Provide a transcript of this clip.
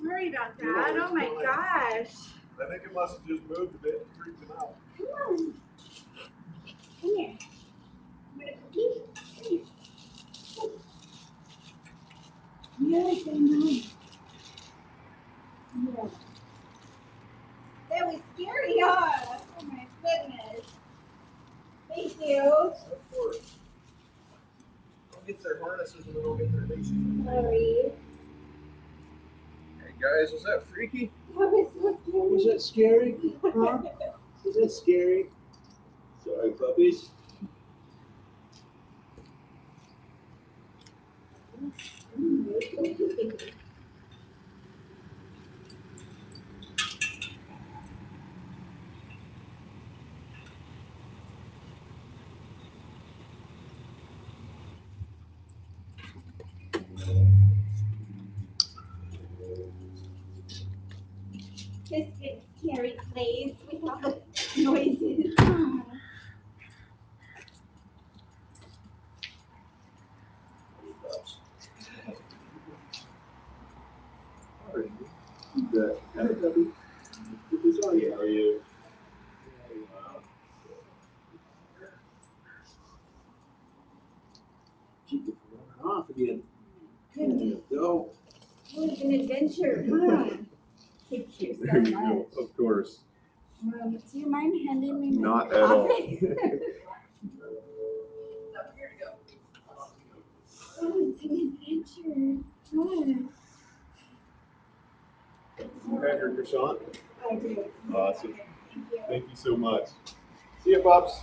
Sorry about that. Oh my gosh. I think it must have just moved a bit and freaked him out. Come on. Come here. Yes, I know. Yeah. That was scary, huh? Oh my goodness. Thank you. Of course. Don't get their harnesses and then don't get their leashes. Sorry. Hey guys, was that freaky? That was so scary. Was that scary? Huh? Was that scary? Sorry, puppies. This is scary place with all the noises. Good. Hey, puppy. Good to see you. How are you? Keep it from running off again. Goodness. There you go. What an adventure, huh? Thank you so There you much. go. Of course. Do you mind handing me my Not at all. coffee? Oh, it's an adventure. Huh. You have your croissant? I do. Awesome. Thank you. Thank you so much. See you, pups.